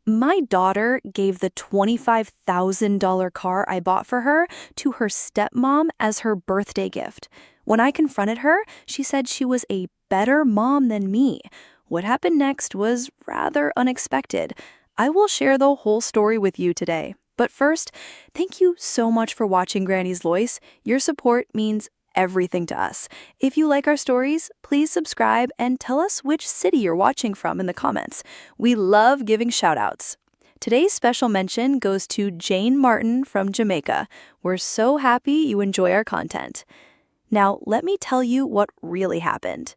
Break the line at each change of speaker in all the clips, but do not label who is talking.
My daughter gave the $25,000 car I bought for her to her stepmom as her birthday gift. When I confronted her, she said she was a better mom than me. What happened next was rather unexpected. I will share the whole story with you today. But first, thank you so much for watching Granny's Voice. Your support means everything to us. If you like our stories, please subscribe and tell us which city you're watching from in the comments. We love giving shoutouts. Today's special mention goes to Jane Martin from Jamaica. We're so happy you enjoy our content. Now, let me tell you what really happened.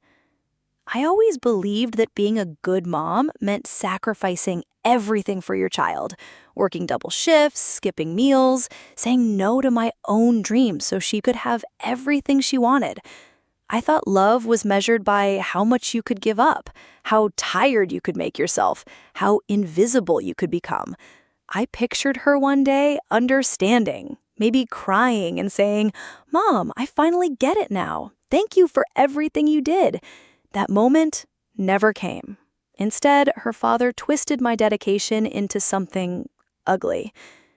I always believed that being a good mom meant sacrificing everything for your child, working double shifts, skipping meals, saying no to my own dreams so she could have everything she wanted. I thought love was measured by how much you could give up, how tired you could make yourself, how invisible you could become. I pictured her one day understanding, maybe crying and saying, "Mom, I finally get it now. Thank you for everything you did." That moment never came. Instead, her father twisted my dedication into something ugly.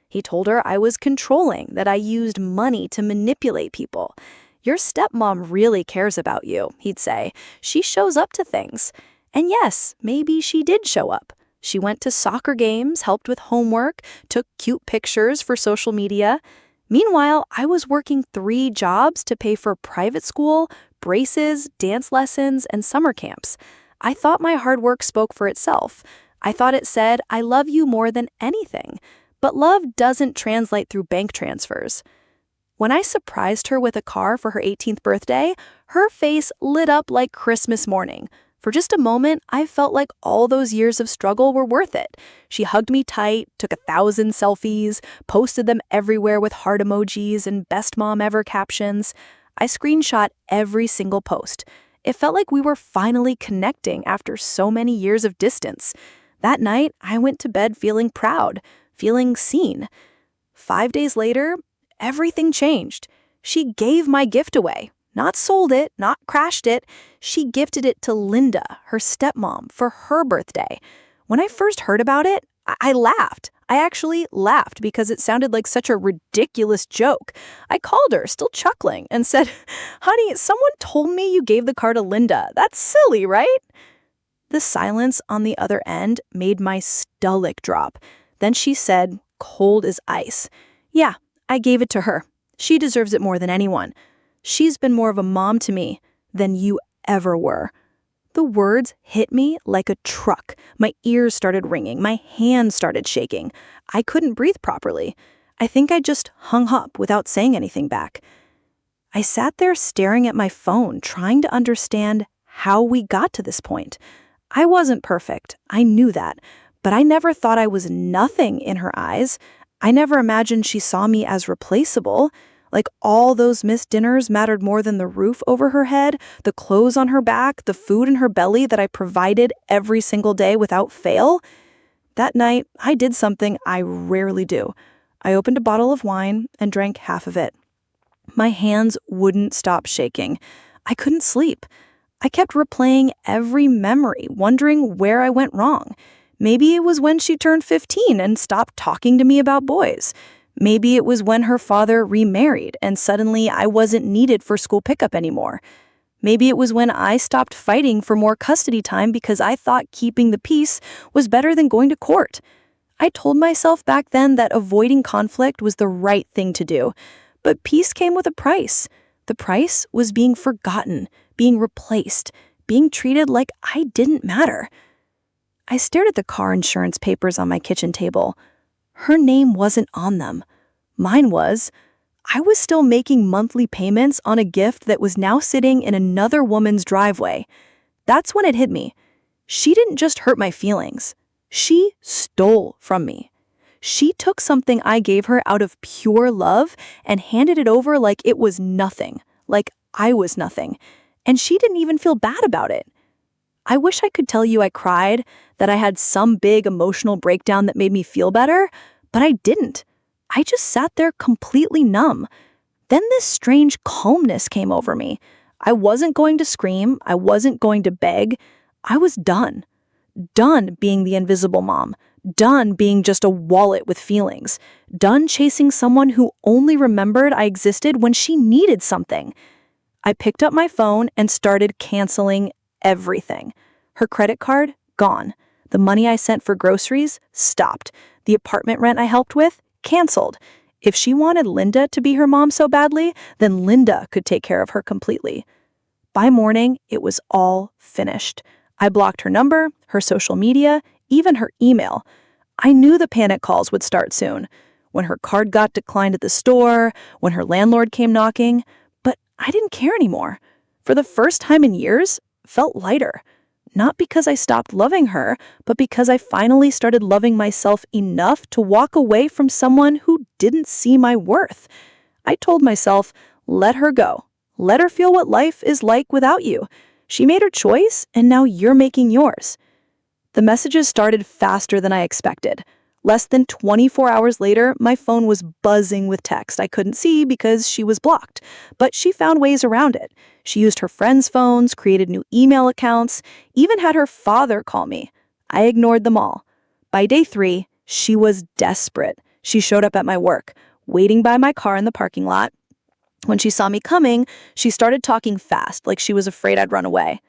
He told her I was controlling, that I used money to manipulate people. "Your stepmom really cares about you," he'd say. "She shows up to things." And yes, maybe she did show up. She went to soccer games, helped with homework, took cute pictures for social media. Meanwhile, I was working 3 jobs to pay for private school, braces, dance lessons, and summer camps. I thought my hard work spoke for itself. I thought it said, "I love you more than anything." But love doesn't translate through bank transfers. When I surprised her with a car for her 18th birthday, her face lit up like Christmas morning. For just a moment, I felt like all those years of struggle were worth it. She hugged me tight, took 1,000 selfies, posted them everywhere with heart emojis and best mom ever captions. I screenshot every single post. It felt like we were finally connecting after so many years of distance. That night, I went to bed feeling proud, feeling seen. 5 days later, everything changed. She gave my gift away. Not sold it, not crashed it. She gifted it to Linda, her stepmom, for her birthday. When I first heard about it, I laughed. I actually laughed because it sounded like such a ridiculous joke. I called her, still chuckling, and said, "Honey, someone told me you gave the car to Linda. That's silly, right?" The silence on the other end made my stomach drop. Then she said, cold as ice, "Yeah, I gave it to her. She deserves it more than anyone. She's been more of a mom to me than you ever were." The words hit me like a truck. My ears started ringing. My hands started shaking. I couldn't breathe properly. I think I just hung up without saying anything back. I sat there staring at my phone, trying to understand how we got to this point. I wasn't perfect. I knew that. But I never thought I was nothing in her eyes. I never imagined she saw me as replaceable. Like all those missed dinners mattered more than the roof over her head, the clothes on her back, the food in her belly that I provided every single day without fail. That night, I did something I rarely do. I opened a bottle of wine and drank half of it. My hands wouldn't stop shaking. I couldn't sleep. I kept replaying every memory, wondering where I went wrong. Maybe it was when she turned 15 and stopped talking to me about boys. Maybe it was when her father remarried and suddenly I wasn't needed for school pickup anymore. Maybe it was when I stopped fighting for more custody time because I thought keeping the peace was better than going to court. I told myself back then that avoiding conflict was the right thing to do, but peace came with a price. The price was being forgotten, being replaced, being treated like I didn't matter. I stared at the car insurance papers on my kitchen table. Her name wasn't on them. Mine was. I was still making monthly payments on a gift that was now sitting in another woman's driveway. That's when it hit me. She didn't just hurt my feelings. She stole from me. She took something I gave her out of pure love and handed it over like it was nothing, like I was nothing. And she didn't even feel bad about it. I wish I could tell you I cried, that I had some big emotional breakdown that made me feel better, but I didn't. I just sat there completely numb. Then this strange calmness came over me. I wasn't going to scream. I wasn't going to beg. I was done. Done being the invisible mom. Done being just a wallet with feelings. Done chasing someone who only remembered I existed when she needed something. I picked up my phone and started canceling everything. Her credit card, gone. The money I sent for groceries, stopped. The apartment rent I helped with, canceled. If she wanted Linda to be her mom so badly, then Linda could take care of her completely. By morning, it was all finished. I blocked her number, her social media, even her email. I knew the panic calls would start soon. When her card got declined at the store, when her landlord came knocking, but I didn't care anymore. For the first time in years, felt lighter. Not because I stopped loving her, but because I finally started loving myself enough to walk away from someone who didn't see my worth. I told myself, let her go. Let her feel what life is like without you. She made her choice, and now you're making yours. The messages started faster than I expected. Less than 24 hours later, my phone was buzzing with text I couldn't see because she was blocked. But she found ways around it. She used her friends' phones, created new email accounts, even had her father call me. I ignored them all. By day 3, she was desperate. She showed up at my work, waiting by my car in the parking lot. When she saw me coming, she started talking fast, like she was afraid I'd run away.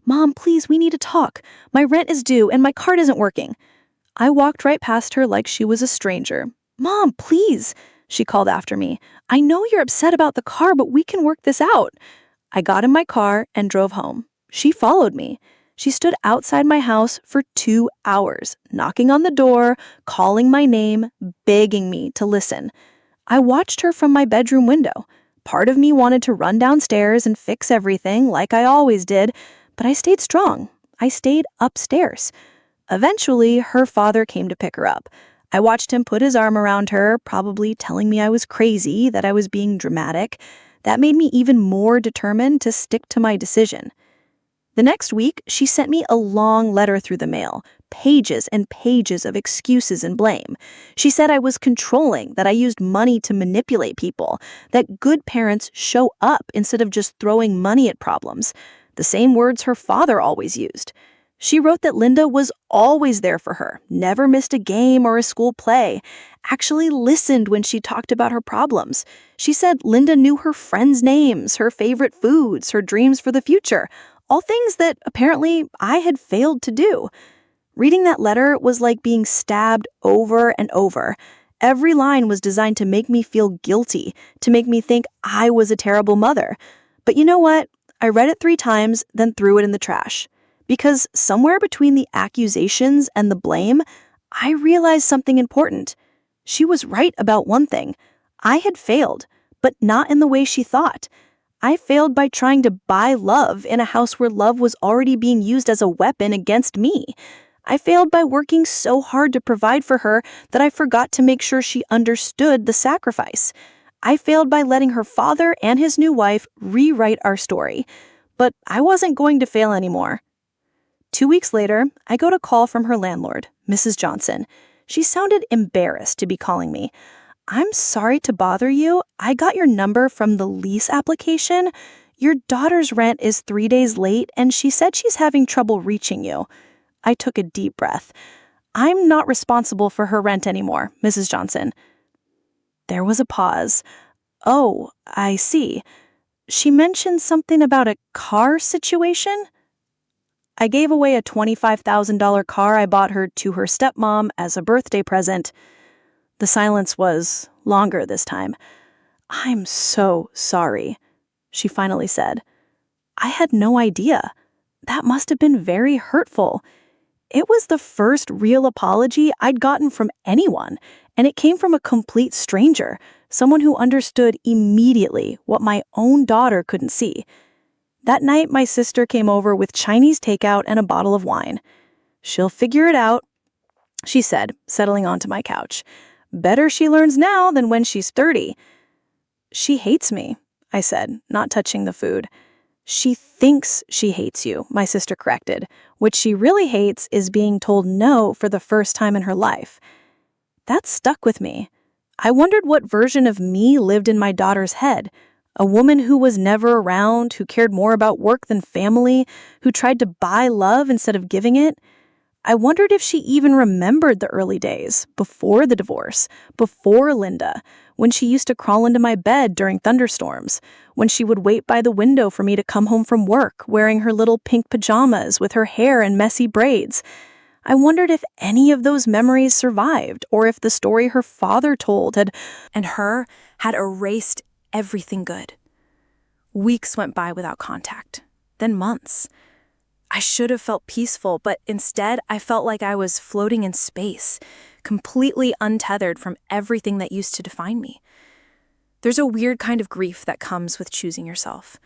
"Mom, please, we need to talk. My rent is due and my card isn't working." I walked right past her like she was a stranger. "Mom, please," she called after me. "I know you're upset about the car, but we can work this out." I got in my car and drove home. She followed me. She stood outside my house for 2 hours, knocking on the door, calling my name, begging me to listen. I watched her from my bedroom window. Part of me wanted to run downstairs and fix everything like I always did, but I stayed strong. I stayed upstairs. Eventually, her father came to pick her up. I watched him put his arm around her, probably telling me I was crazy, that I was being dramatic. That made me even more determined to stick to my decision. The next week, she sent me a long letter through the mail, pages and pages of excuses and blame. She said I was controlling, that I used money to manipulate people, that good parents show up instead of just throwing money at problems. The same words her father always used. She wrote that Linda was always there for her, never missed a game or a school play, actually listened when she talked about her problems. She said Linda knew her friends' names, her favorite foods, her dreams for the future, all things that apparently I had failed to do. Reading that letter was like being stabbed over and over. Every line was designed to make me feel guilty, to make me think I was a terrible mother. But you know what? I read it 3 times, then threw it in the trash. Because somewhere between the accusations and the blame, I realized something important. She was right about one thing. I had failed, but not in the way she thought. I failed by trying to buy love in a house where love was already being used as a weapon against me. I failed by working so hard to provide for her that I forgot to make sure she understood the sacrifice. I failed by letting her father and his new wife rewrite our story. But I wasn't going to fail anymore. 2 weeks later, I got a call from her landlord, Mrs. Johnson. She sounded embarrassed to be calling me. "I'm sorry to bother you. I got your number from the lease application. Your daughter's rent is 3 days late, and she said she's having trouble reaching you." I took a deep breath. "I'm not responsible for her rent anymore, Mrs. Johnson." There was a pause. "Oh, I see. She mentioned something about a car situation?" I gave away a $25,000 car I bought her to her stepmom as a birthday present. The silence was longer this time. "I'm so sorry," she finally said. I had no idea. That must have been very hurtful. It was the first real apology I'd gotten from anyone, and it came from a complete stranger, someone who understood immediately what my own daughter couldn't see. That night, my sister came over with Chinese takeout and a bottle of wine. "She'll figure it out," she said, settling onto my couch. "Better she learns now than when she's 30. "She hates me," I said, not touching the food. "She thinks she hates you," my sister corrected. "What she really hates is being told no for the first time in her life." That stuck with me. I wondered what version of me lived in my daughter's head. A woman who was never around, who cared more about work than family, who tried to buy love instead of giving it. I wondered if she even remembered the early days, before the divorce, before Linda, when she used to crawl into my bed during thunderstorms, when she would wait by the window for me to come home from work, wearing her little pink pajamas with her hair in messy braids. I wondered if any of those memories survived, or if the story her father told had erased everything good. Weeks went by without contact, then months. I should have felt peaceful, but instead I felt like I was floating in space, completely untethered from everything that used to define me. There's a weird kind of grief that comes with choosing yourself.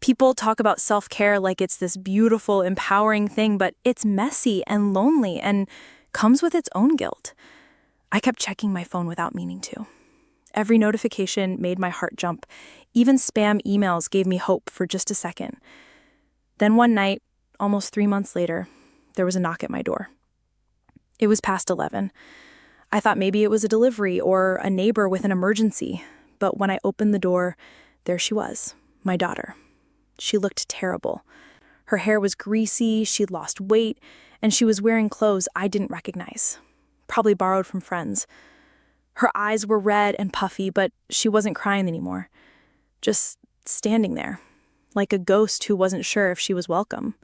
People talk about self-care like it's this beautiful, empowering thing, but it's messy and lonely and comes with its own guilt. I kept checking my phone without meaning to. Every notification made my heart jump. Even spam emails gave me hope for just a second. Then one night, almost 3 months later, there was a knock at my door. It was past 11. I thought maybe it was a delivery or a neighbor with an emergency, but when I opened the door, there she was, my daughter. She looked terrible. Her hair was greasy, she'd lost weight, and she was wearing clothes I didn't recognize, probably borrowed from friends. Her eyes were red and puffy, but she wasn't crying anymore, just standing there, like a ghost who wasn't sure if she was welcome.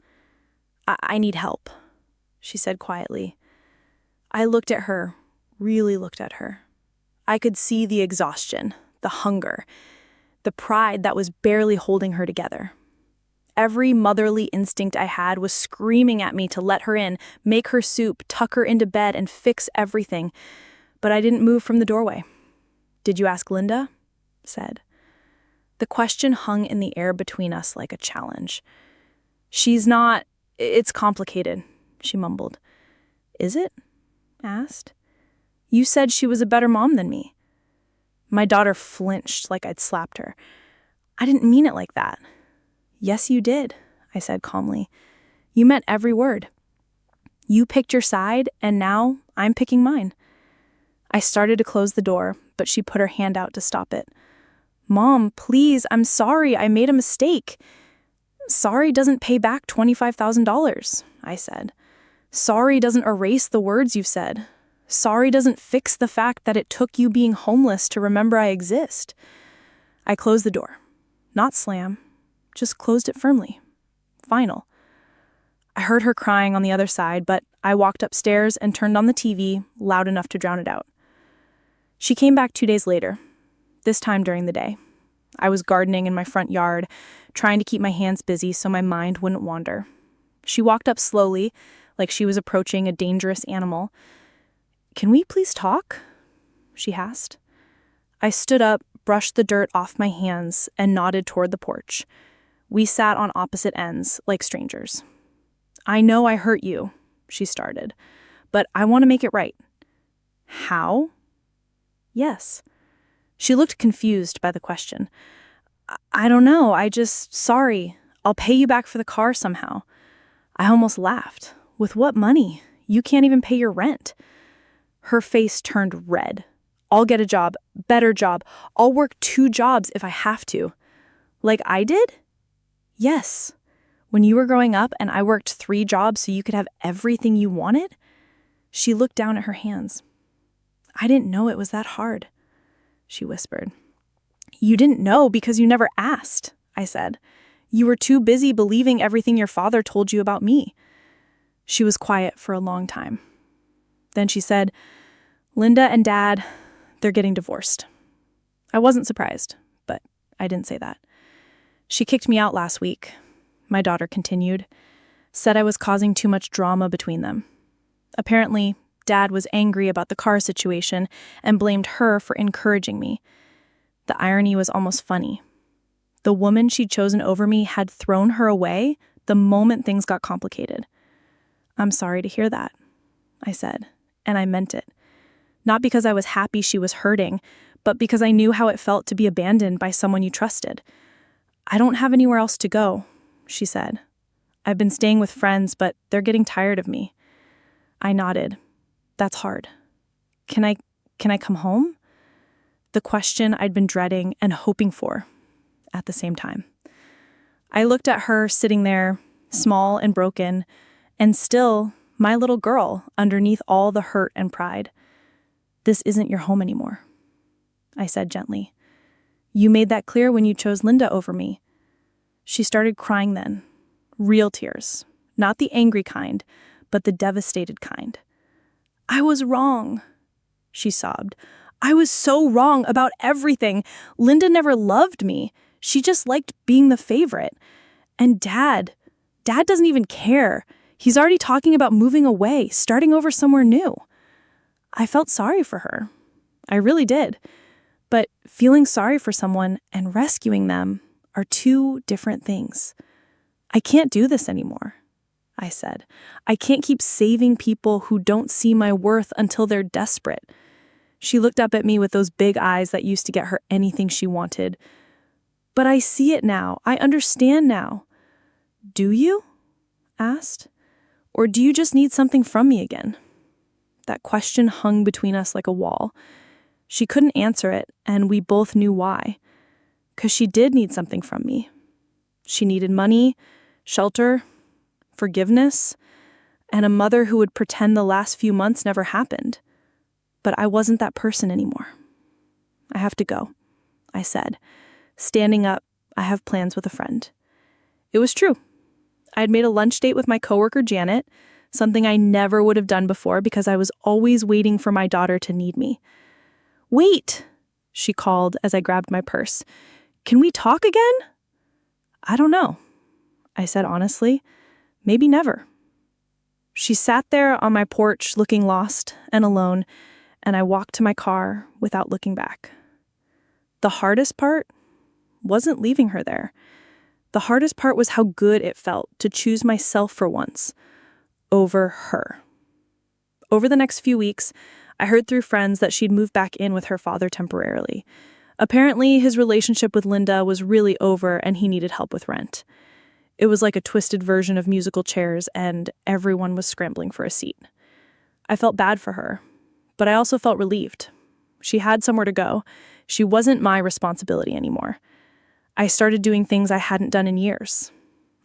I need help, she said quietly. I looked at her, really looked at her. I could see the exhaustion, the hunger, the pride that was barely holding her together. Every motherly instinct I had was screaming at me to let her in, make her soup, tuck her into bed, and fix everything. But I didn't move from the doorway. "Did you ask Linda?" said. The question hung in the air between us like a challenge. It's complicated," she mumbled. "Is it?" asked. "You said she was a better mom than me." My daughter flinched like I'd slapped her. "I didn't mean it like that." "Yes, you did," I said calmly. "You meant every word. You picked your side, and now I'm picking mine." I started to close the door, but she put her hand out to stop it. "Mom, please, I'm sorry, I made a mistake." "Sorry doesn't pay back $25,000, I said. "Sorry doesn't erase the words you've said. Sorry doesn't fix the fact that it took you being homeless to remember I exist." I closed the door. Not slam, just closed it firmly. Final. I heard her crying on the other side, but I walked upstairs and turned on the TV loud enough to drown it out. She came back 2 days later, this time during the day. I was gardening in my front yard, trying to keep my hands busy so my mind wouldn't wander. She walked up slowly, like she was approaching a dangerous animal. "Can we please talk?" she asked. I stood up, brushed the dirt off my hands, and nodded toward the porch. We sat on opposite ends, like strangers. "I know I hurt you," she started, "but I want to make it right." "How?" "Yes." She looked confused by the question. I don't know, sorry. I'll pay you back for the car somehow." I almost laughed. "With what money? You can't even pay your rent." Her face turned red. "I'll get a job, better job. I'll work 2 jobs if I have to." "Like I did?" "Yes. When you were growing up and I worked 3 jobs so you could have everything you wanted?" She looked down at her hands. "I didn't know it was that hard," she whispered. "You didn't know because you never asked," I said. "You were too busy believing everything your father told you about me." She was quiet for a long time. Then she said, "Linda and Dad, they're getting divorced." I wasn't surprised, but I didn't say that. "She kicked me out last week," my daughter continued, "said I was causing too much drama between them. Apparently, Dad was angry about the car situation and blamed her for encouraging me. The irony was almost funny. The woman she'd chosen over me had thrown her away the moment things got complicated. "I'm sorry to hear that," I said, and I meant it. Not because I was happy she was hurting, but because I knew how it felt to be abandoned by someone you trusted. "I don't have anywhere else to go," she said. "I've been staying with friends, but they're getting tired of me." I nodded. "That's hard. Can I come home?" The question I'd been dreading and hoping for at the same time. I looked at her sitting there, small and broken, and still, my little girl, underneath all the hurt and pride. This isn't your home anymore, I said gently. You made that clear when you chose Linda over me. She started crying then, real tears, not the angry kind, but the devastated kind. I was wrong, she sobbed. I was so wrong about everything. Linda never loved me. She just liked being the favorite. And Dad doesn't even care. He's already talking about moving away, starting over somewhere new. I felt sorry for her. I really did. But feeling sorry for someone and rescuing them are two different things. I can't do this anymore, I said. I can't keep saving people who don't see my worth until they're desperate. She looked up at me with those big eyes that used to get her anything she wanted. But I see it now. I understand now. Do you? Asked. Or do you just need something from me again? That question hung between us like a wall. She couldn't answer it, and we both knew why. 'Cause she did need something from me. She needed money, shelter, forgiveness, and a mother who would pretend the last few months never happened. But I wasn't that person anymore. I have to go, I said. Standing up, I have plans with a friend. It was true. I had made a lunch date with my coworker Janet, something I never would have done before because I was always waiting for my daughter to need me. Wait, she called as I grabbed my purse. Can we talk again? I don't know, I said honestly. Maybe never. She sat there on my porch looking lost and alone, and I walked to my car without looking back. The hardest part wasn't leaving her there. The hardest part was how good it felt to choose myself for once over her. Over the next few weeks, I heard through friends that she'd moved back in with her father temporarily. Apparently, his relationship with Linda was really over and he needed help with rent. It was like a twisted version of musical chairs, and everyone was scrambling for a seat. I felt bad for her, but I also felt relieved. She had somewhere to go. She wasn't my responsibility anymore. I started doing things I hadn't done in years.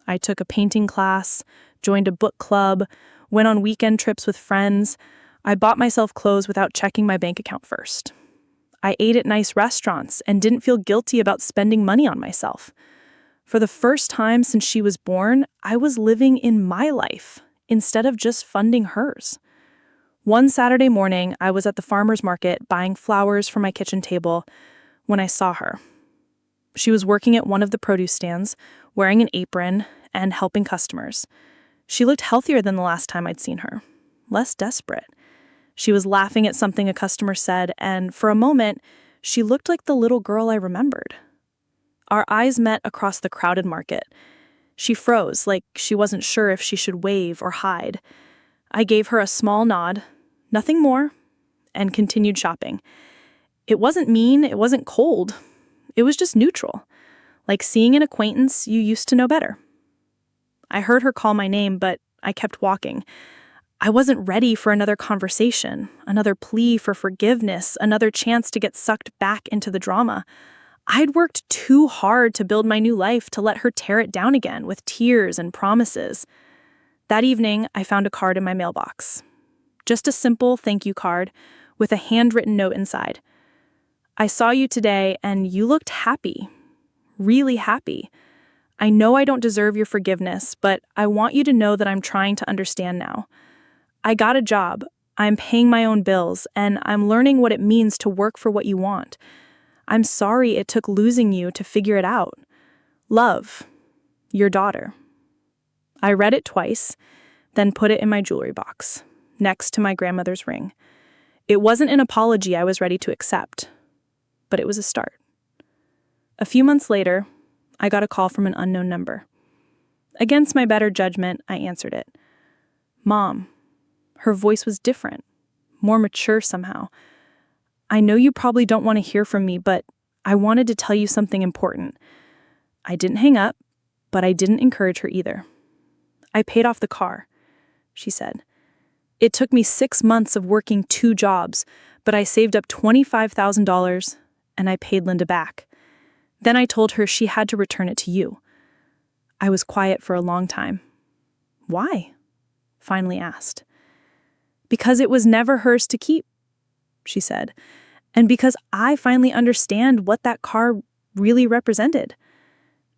I took a painting class, joined a book club, went on weekend trips with friends. I bought myself clothes without checking my bank account first. I ate at nice restaurants and didn't feel guilty about spending money on myself. For the first time since she was born, I was living in my life instead of just funding hers. One Saturday morning, I was at the farmer's market buying flowers for my kitchen table when I saw her. She was working at one of the produce stands, wearing an apron and helping customers. She looked healthier than the last time I'd seen her, less desperate. She was laughing at something a customer said, and for a moment, she looked like the little girl I remembered. Our eyes met across the crowded market. She froze, like she wasn't sure if she should wave or hide. I gave her a small nod, nothing more, and continued shopping. It wasn't mean, it wasn't cold. It was just neutral, like seeing an acquaintance you used to know better. I heard her call my name, but I kept walking. I wasn't ready for another conversation, another plea for forgiveness, another chance to get sucked back into the drama. I'd worked too hard to build my new life to let her tear it down again with tears and promises. That evening, I found a card in my mailbox. Just a simple thank you card with a handwritten note inside. I saw you today and you looked happy, really happy. I know I don't deserve your forgiveness, but I want you to know that I'm trying to understand now. I got a job, I'm paying my own bills, and I'm learning what it means to work for what you want. I'm sorry it took losing you to figure it out. Love, your daughter. I read it twice, then put it in my jewelry box, next to my grandmother's ring. It wasn't an apology I was ready to accept, but it was a start. A few months later, I got a call from an unknown number. Against my better judgment, I answered it. Mom. Her voice was different, more mature somehow. I know you probably don't want to hear from me, but I wanted to tell you something important. I didn't hang up, but I didn't encourage her either. I paid off the car, she said. It took me 6 months of working 2 jobs, but I saved up $25,000 and I paid Linda back. Then I told her she had to return it to you. I was quiet for a long time. Why?
finally asked. "Because it was never hers to keep," she said. "And because I finally understand what that car really represented.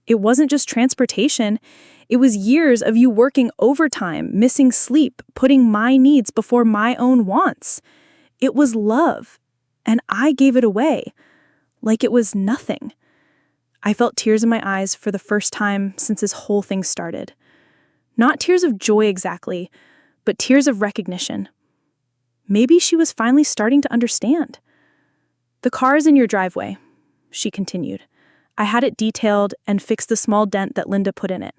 It wasn't just transportation. It was years of you working overtime, missing sleep, putting my needs before my own wants. It was love, and I gave it away, like it was nothing." I felt tears in my eyes for the first time since this whole thing started. Not tears of joy exactly, but tears of recognition. Maybe she was finally starting to understand. "The car is in your driveway," she continued. "I had it detailed and fixed the small dent that Linda put in it.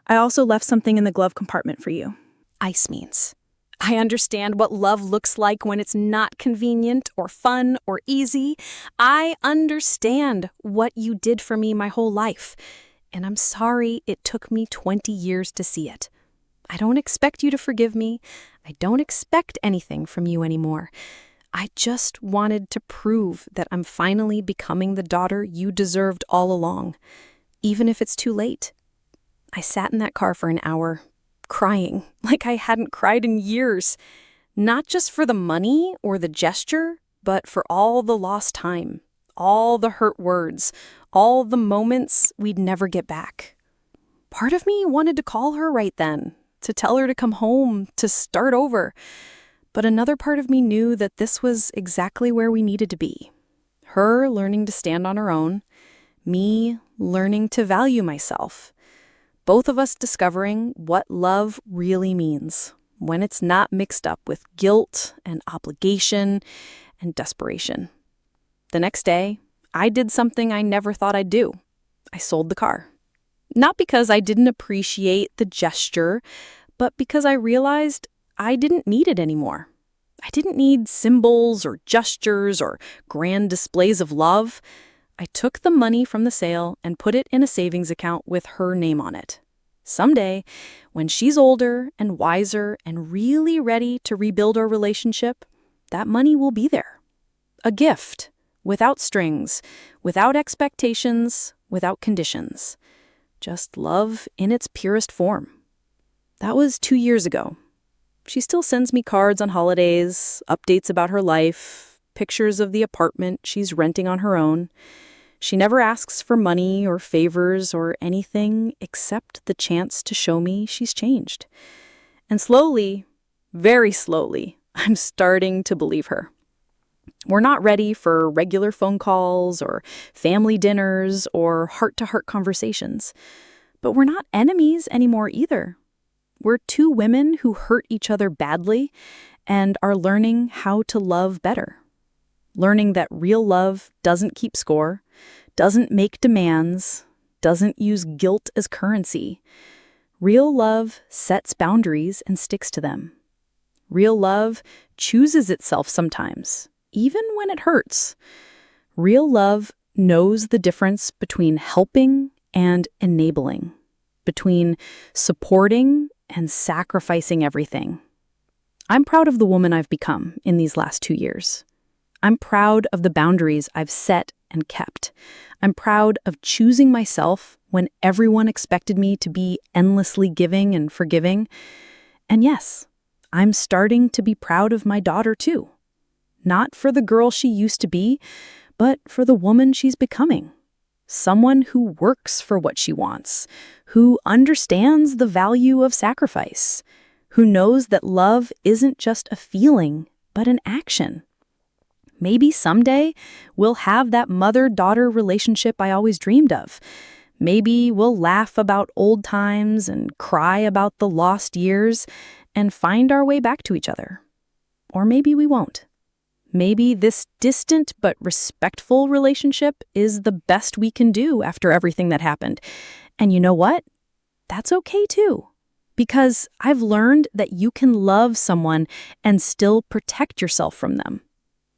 I also left something in the glove compartment for you."
Ice means. I understand what love looks like when it's not convenient or fun or easy. I understand what you did for me my whole life. And I'm sorry it took me 20 years to see it. I don't expect you to forgive me. I don't expect anything from you anymore. I just wanted to prove that I'm finally becoming the daughter you deserved all along, even if it's too late. I sat in that car for an hour, crying like I hadn't cried in years. Not just for the money or the gesture, but for all the lost time, all the hurt words, all the moments we'd never get back. Part of me wanted to call her right then, to tell her to come home, to start over. But another part of me knew that this was exactly where we needed to be. Her learning to stand on her own, me learning to value myself. Both of us discovering what love really means when it's not mixed up with guilt and obligation and desperation. The next day, I did something I never thought I'd do. I sold the car. Not because I didn't appreciate the gesture, but because I realized I didn't need it anymore. I didn't need symbols or gestures or grand displays of love. I took the money from the sale and put it in a savings account with her name on it. Someday, when she's older and wiser and really ready to rebuild our relationship, that money will be there. A gift, without strings, without expectations, without conditions. Just love in its purest form. That was 2 years ago. She still sends me cards on holidays, updates about her life, pictures of the apartment she's renting on her own. She never asks for money or favors or anything except the chance to show me she's changed. And slowly, very slowly, I'm starting to believe her. We're not ready for regular phone calls or family dinners or heart-to-heart conversations. But we're not enemies anymore either. We're two women who hurt each other badly and are learning how to love better. Learning that real love doesn't keep score, doesn't make demands, doesn't use guilt as currency. Real love sets boundaries and sticks to them. Real love chooses itself sometimes, even when it hurts. Real love knows the difference between helping and enabling, between supporting and sacrificing everything. I'm proud of the woman I've become in these last 2 years. I'm proud of the boundaries I've set and kept. I'm proud of choosing myself when everyone expected me to be endlessly giving and forgiving. And yes, I'm starting to be proud of my daughter too. Not for the girl she used to be, but for the woman she's becoming. Someone who works for what she wants, who understands the value of sacrifice, who knows that love isn't just a feeling, but an action. Maybe someday we'll have that mother-daughter relationship I always dreamed of. Maybe we'll laugh about old times and cry about the lost years and find our way back to each other. Or maybe we won't. Maybe this distant but respectful relationship is the best we can do after everything that happened. And you know what? That's okay too. Because I've learned that you can love someone and still protect yourself from them.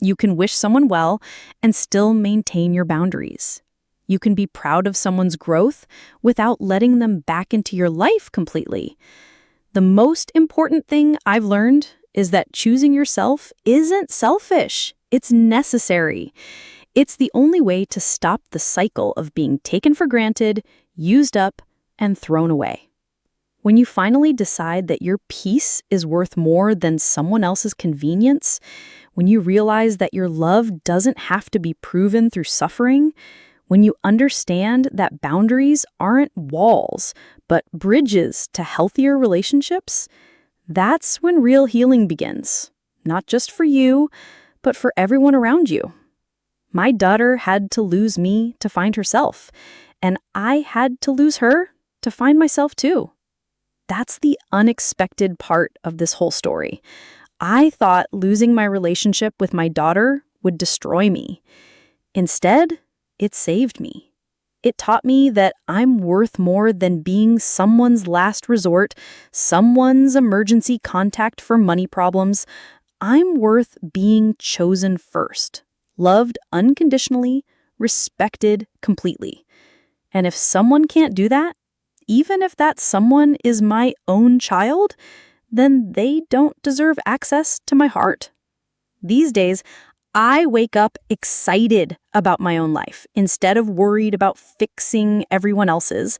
You can wish someone well and still maintain your boundaries. You can be proud of someone's growth without letting them back into your life completely. The most important thing I've learned is that choosing yourself isn't selfish. It's necessary. It's the only way to stop the cycle of being taken for granted, used up, and thrown away. When you finally decide that your peace is worth more than someone else's convenience, when you realize that your love doesn't have to be proven through suffering, when you understand that boundaries aren't walls, but bridges to healthier relationships, that's when real healing begins. Not just for you, but for everyone around you. My daughter had to lose me to find herself, and I had to lose her to find myself too. That's the unexpected part of this whole story. I thought losing my relationship with my daughter would destroy me. Instead, it saved me. It taught me that I'm worth more than being someone's last resort, someone's emergency contact for money problems. I'm worth being chosen first, loved unconditionally, respected completely. And if someone can't do that, even if that someone is my own child, then they don't deserve access to my heart. These days, I wake up excited about my own life instead of worried about fixing everyone else's.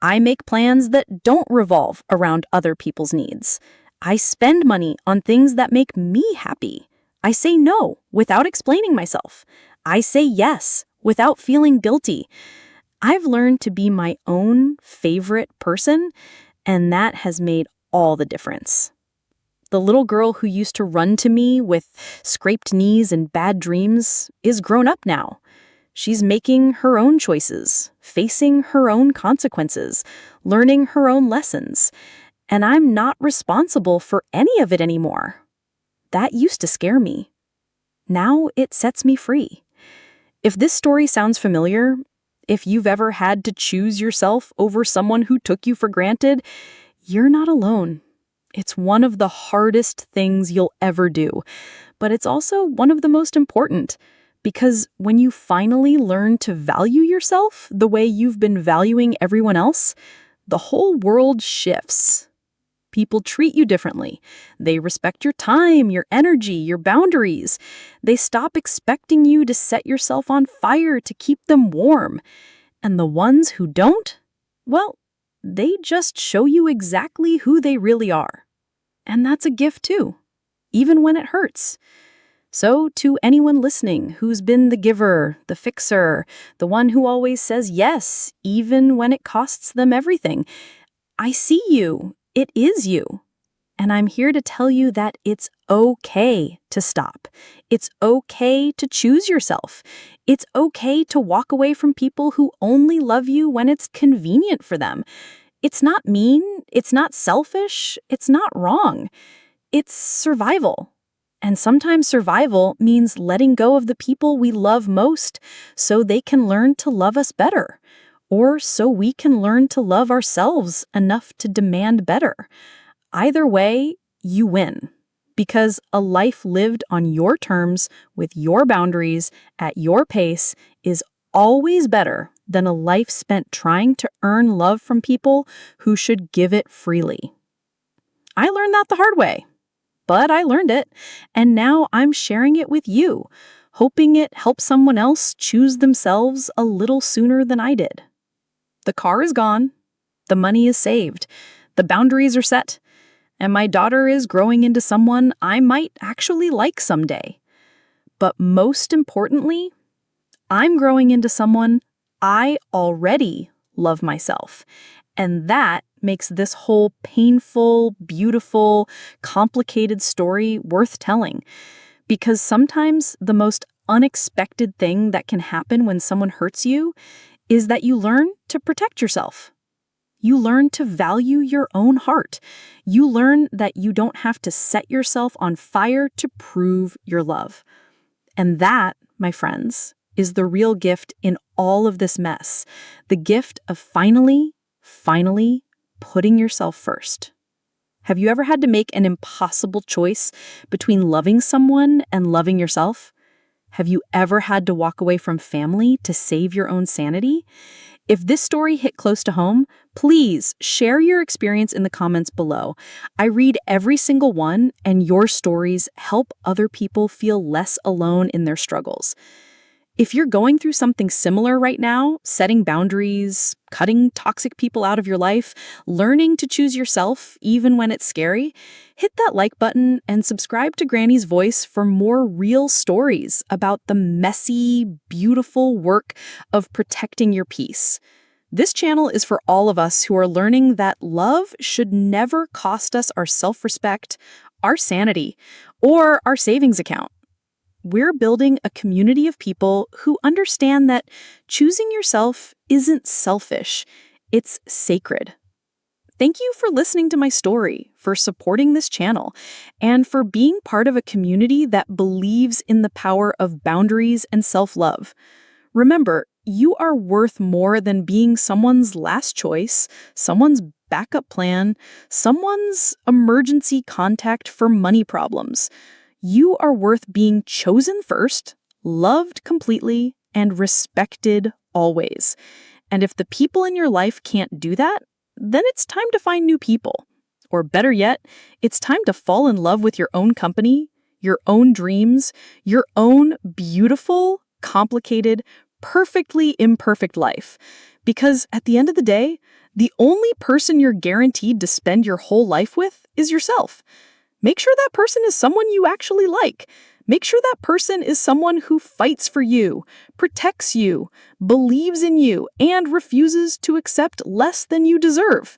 I make plans that don't revolve around other people's needs. I spend money on things that make me happy. I say no without explaining myself. I say yes without feeling guilty. I've learned to be my own favorite person, and that has made all the difference. The little girl who used to run to me with scraped knees and bad dreams is grown up now. She's making her own choices, facing her own consequences, learning her own lessons, and I'm not responsible for any of it anymore. That used to scare me. Now it sets me free. If this story sounds familiar, if you've ever had to choose yourself over someone who took you for granted, you're not alone. It's one of the hardest things you'll ever do, but it's also one of the most important, because when you finally learn to value yourself the way you've been valuing everyone else, the whole world shifts. People treat you differently. They respect your time, your energy, your boundaries. They stop expecting you to set yourself on fire to keep them warm. And the ones who don't, well, they just show you exactly who they really are. And that's a gift too, even when it hurts. So to anyone listening who's been the giver, the fixer, the one who always says yes, even when it costs them everything, I see you. It is you. And I'm here to tell you that it's okay to stop. It's okay to choose yourself. It's okay to walk away from people who only love you when it's convenient for them. It's not mean. It's not selfish. It's not wrong. It's survival. And sometimes survival means letting go of the people we love most so they can learn to love us better. Or so we can learn to love ourselves enough to demand better. Either way, you win. Because a life lived on your terms, with your boundaries, at your pace, is always better than a life spent trying to earn love from people who should give it freely. I learned that the hard way, but I learned it, and now I'm sharing it with you, hoping it helps someone else choose themselves a little sooner than I did. The car is gone, the money is saved, the boundaries are set, and my daughter is growing into someone I might actually like someday. But most importantly, I'm growing into someone I already love myself. And that makes this whole painful, beautiful, complicated story worth telling. Because sometimes the most unexpected thing that can happen when someone hurts you is that you learn to protect yourself. You learn to value your own heart. You learn that you don't have to set yourself on fire to prove your love. And that, my friends, is the real gift in all of this mess. The gift of finally putting yourself first. Have you ever had to make an impossible choice between loving someone and loving yourself? Have you ever had to walk away from family to save your own sanity? If this story hit close to home, please share your experience in the comments below. I read every single one, and your stories help other people feel less alone in their struggles.
If you're going through something similar right now, setting boundaries, cutting toxic people out of your life, learning to choose yourself even when it's scary, hit that like button and subscribe to Granny's Voice for more real stories about the messy, beautiful work of protecting your peace. This channel is for all of us who are learning that love should never cost us our self-respect, our sanity, or our savings account. We're building a community of people who understand that choosing yourself isn't selfish, it's sacred. Thank you for listening to my story, for supporting this channel, and for being part of a community that believes in the power of boundaries and self-love. Remember, you are worth more than being someone's last choice, someone's backup plan, someone's emergency contact for money problems. You are worth being chosen first, loved completely, and respected always. And if the people in your life can't do that, then it's time to find new people. Or better yet, it's time to fall in love with your own company, your own dreams, your own beautiful, complicated, perfectly imperfect life. Because at the end of the day, the only person you're guaranteed to spend your whole life with is yourself. Make sure that person is someone you actually like. Make sure that person is someone who fights for you, protects you, believes in you, and refuses to accept less than you deserve.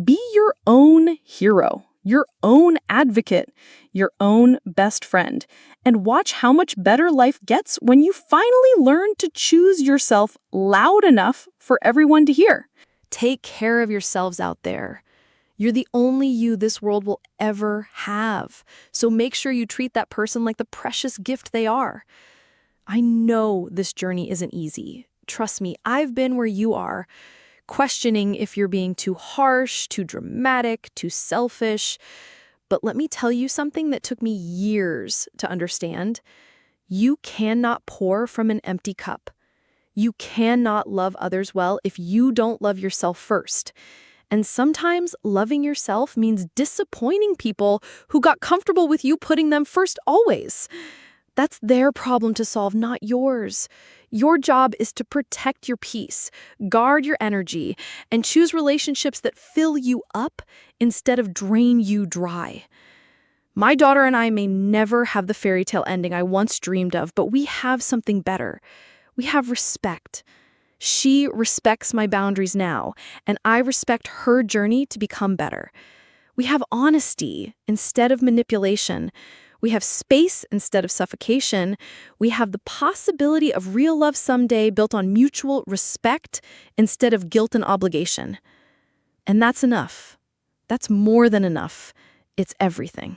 Be your own hero, your own advocate, your own best friend, and watch how much better life gets when you finally learn to choose yourself loud enough for everyone to hear.
Take care of yourselves out there. You're the only you this world will ever have. So make sure you treat that person like the precious gift they are. I know this journey isn't easy. Trust me, I've been where you are, questioning if you're being too harsh, too dramatic, too selfish. But let me tell you something that took me years to understand. You cannot pour from an empty cup. You cannot love others well if you don't love yourself first. And sometimes loving yourself means disappointing people who got comfortable with you putting them first always. That's their problem to solve, not yours. Your job is to protect your peace, guard your energy, and choose relationships that fill you up instead of drain you dry. My daughter and I may never have the fairy tale ending I once dreamed of, but we have something better. We have respect. She respects my boundaries now, and I respect her journey to become better. We have honesty instead of manipulation. We have space instead of suffocation. We have the possibility of real love someday built on mutual respect instead of guilt and obligation. And that's enough. That's more than enough. It's everything.